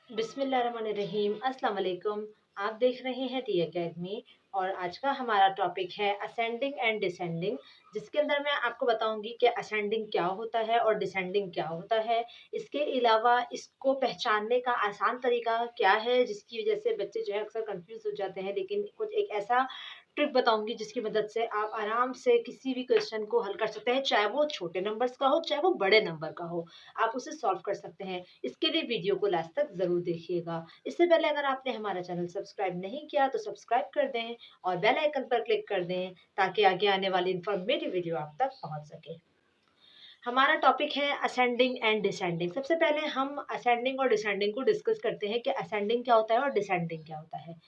बिस्मिल्लाहिर्रहमानिर्रहीम। अस्सलाम वालेकुम। आप देख रहे हैं दी एकेडमी और आज का हमारा टॉपिक है असेंडिंग एंड डिसेंडिंग, जिसके अंदर मैं आपको बताऊंगी कि असेंडिंग क्या होता है और डिसेंडिंग क्या होता है। इसके अलावा इसको पहचानने का आसान तरीका क्या है, जिसकी वजह से बच्चे जो है अक्सर कंफ्यूज हो जाते हैं। लेकिन कुछ एक ऐसा ट्रिक बताऊंगी जिसकी मदद से आप आराम से किसी भी क्वेश्चन को हल कर सकते हैं, चाहे वो छोटे नंबर्स का हो चाहे वो बड़े नंबर का हो, आप उसे सॉल्व कर सकते हैं। इसके लिए वीडियो को लास्ट तक जरूर देखिएगा। इससे पहले अगर आपने हमारा चैनल सब्सक्राइब नहीं किया तो सब्सक्राइब कर दें और बेल आइकन पर क्लिक कर दें ताकि आगे आने वाली इंफॉर्मेटिव वीडियो आप तक पहुंच सके। हमारा टॉपिक है असेंडिंग एंड डिसेंडिंग। सबसे पहले हम असेंडिंग और डिसेंडिंग को डिस्कस करते हैं कि असेंडिंग क्या होता है और डिसेंडिंग क्या होता है।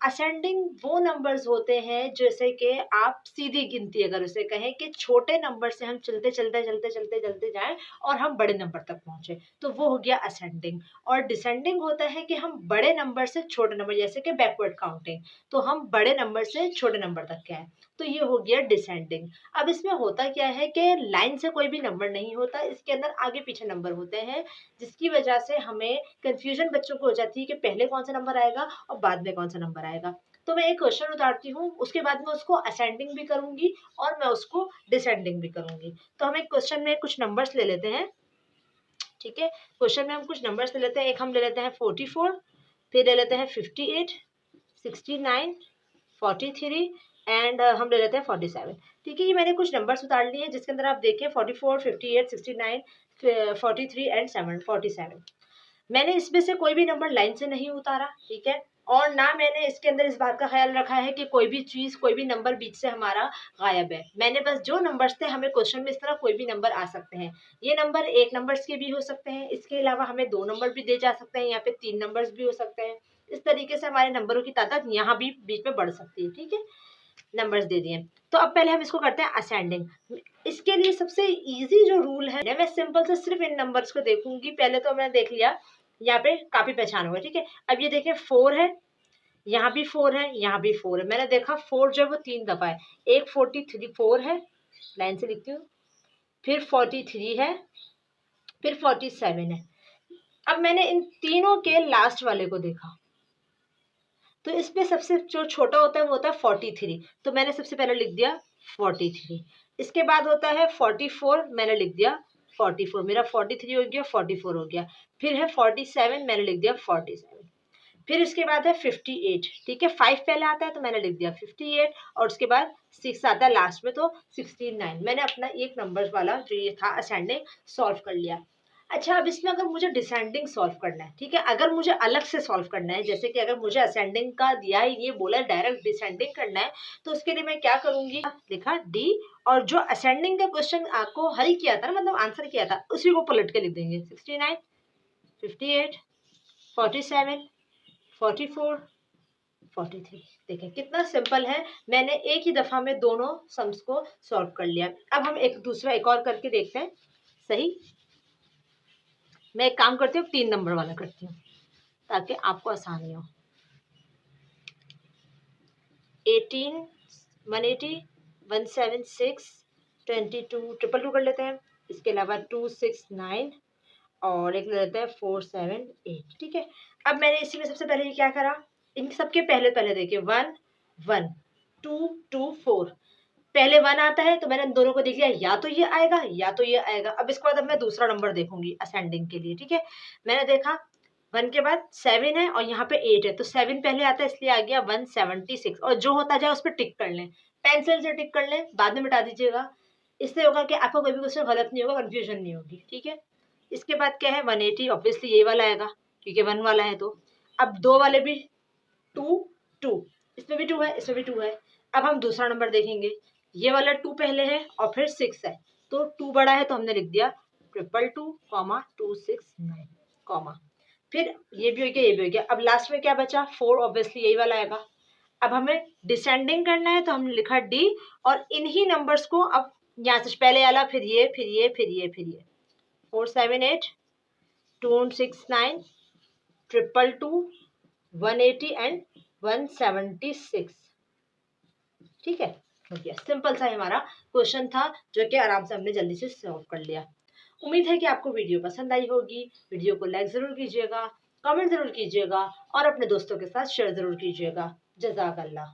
असेंडिंग वो नंबर्स होते हैं जैसे कि आप सीधी गिनती अगर उसे कहें कि छोटे नंबर से हम चलते चलते चलते चलते चलते जाएं और हम बड़े नंबर तक पहुंचे, तो वो हो गया असेंडिंग। और डिसेंडिंग होता है कि हम बड़े नंबर से छोटे नंबर, जैसे कि बैकवर्ड काउंटिंग, तो हम बड़े नंबर से छोटे नंबर तक गए, तो ये हो गया डिसेंडिंग। अब इसमें होता क्या है कि लाइन से कोई भी नंबर नहीं होता, इसके अंदर आगे पीछे नंबर होते हैं, जिसकी वजह से हमें कंफ्यूजन बच्चों को हो जाती है कि पहले कौन सा नंबर आएगा और बाद में कौन सा नंबर आएगा। तो मैं एक क्वेश्चन उतारती हूँ, उसके बाद में उसको असेंडिंग भी करूंगी और मैं उसको डिसेंडिंग भी करूंगी। तो हम एक क्वेश्चन में कुछ नंबर्स ले लेते हैं। ठीक है, क्वेश्चन में हम कुछ नंबर्स ले लेते हैं। एक हम ले लेते हैं 44, फिर ले लेते हैं 58, 69, 43 एंड हम ले लेते हैं 47। ठीक है, ये मैंने कुछ नंबर्स उतार लिए हैं जिसके अंदर आप देखें 44, 58, 69, 43 एंड 47। मैंने इसमें से कोई भी नंबर लाइन से नहीं उतारा, ठीक है, और ना मैंने इसके अंदर इस बात का ख्याल रखा है कि कोई भी चीज कोई भी नंबर बीच से हमारा गायब है। मैंने बस जो नंबर्स थे, हमें क्वेश्चन में इस तरह कोई भी नंबर आ सकते हैं, ये नंबर एक नंबर्स के भी हो सकते हैं, इसके अलावा हमें दो नंबर भी दे जा सकते हैं, यहाँ पे तीन नंबर्स भी हो सकते हैं। इस तरीके से हमारे नंबरों की तादाद यहाँ भी बीच में बढ़ सकती है। ठीक है, नंबर्स दे दिए। तो अब पहले हम इसको करते हैं असेंडिंग। इसके लिए सबसे इजी जो रूल है, मैं सिंपल से सिर्फ इन नंबर्स को देखूंगी। पहले तो मैंने देख लिया, यहाँ पे काफी पहचान हुआ। ठीक है, अब ये देखें 4 है, यहाँ भी 4 है, यहाँ भी 4 है। मैंने देखा 4 जो है वो 3 दफा है। एक 43 4 है, लाइन से लिखती हूँ, फिर 43 है, फिर 47 है। अब मैंने इन तीनों के लास्ट वाले को देखा, तो इसमें सबसे जो छोटा होता है वो होता है 43, तो मैंने सबसे पहले लिख दिया 43। इसके बाद होता है 44, मैंने लिख दिया 44, मेरा 43 हो गया, 44 हो गया। फिर है 47, मैंने लिख दिया 47। फिर इसके बाद है 58। ठीक है, 5 पहले आता है तो मैंने लिख दिया 58, और उसके बाद 6 आता है लास्ट में, तो 69। मैंने अपना एक नंबर वाला जो ये था असेंडिंग सॉल्व कर लिया। अच्छा, अब इसमें अगर मुझे डिसेंडिंग सॉल्व करना है, ठीक है, अगर मुझे अलग से सॉल्व करना है, जैसे कि अगर मुझे असेंडिंग का दिया है, ये बोला डायरेक्ट डिसेंडिंग करना है, तो उसके लिए मैं क्या करूंगी, लिखा डी, और जो असेंडिंग का क्वेश्चन आपको हल किया था ना, मतलब आंसर किया था, उसी को पलट के लिख देंगे। 69, 58, 47, 44, 43। देखें कितना सिंपल है, मैंने एक ही दफा में दोनों सम्स को सॉल्व कर लिया। अब हम एक और करके देखते हैं। सही, मैं एक काम करती हूँ, 3 नंबर वाला करती हूँ ताकि आपको आसानी हो। 18, 180, 176, 22, 222 कर लेते हैं। इसके अलावा 269 और एक ले लेते हैं 478। ठीक है, अब मैंने इसी में सबसे पहले क्या करा, इन सबके पहले पहले देखिए 1 1 2 2 4, पहले 1 आता है तो मैंने इन दोनों को देख लिया, या तो ये आएगा या तो ये आएगा। अब इसके बाद अब मैं दूसरा नंबर देखूंगी असेंडिंग के लिए। ठीक है, मैंने देखा 1 के बाद 7 है और यहाँ पे 8 है, तो 7 पहले आता है इसलिए आ गया 176, और जो होता जाए उस पर टिक कर लें, पेंसिल से टिक कर लें, बाद में मिटा दीजिएगा। इससे होगा कि आपको कोई भी क्वेश्चन गलत नहीं होगा, कंफ्यूजन नहीं होगी। ठीक है, इसके बाद क्या है 180, ऑब्वियसली ये वाला आएगा क्योंकि 1 वाला है। तो अब दो वाले भी 2 2, इसमें भी 2 है, इसमें भी 2 है। अब हम दूसरा नंबर देखेंगे, ये वाला 2 पहले है और फिर 6 है, तो 2 बड़ा है तो हमने लिख दिया 222, 269, कॉमा, फिर ये भी हो गया, ये भी हो गया। अब लास्ट में क्या बचा 4, ऑब्वियसली यही वाला आएगा। अब हमें डिसेंडिंग करना है तो हमने लिखा डी, और इन्हीं नंबर्स को अब यहाँ से पहले वाला, फिर ये, फिर ये, फिर ये, फिर ये, 478, 269, 222, 180 एंड 176। ठीक है, हो गया। सिंपल सा हमारा क्वेश्चन था जो कि आराम से हमने जल्दी से सॉल्व कर लिया। उम्मीद है कि आपको वीडियो पसंद आई होगी। वीडियो को लाइक जरूर कीजिएगा कमेंट ज़रूर कीजिएगा और अपने दोस्तों के साथ शेयर ज़रूर कीजिएगा। जज़ाक अल्लाह।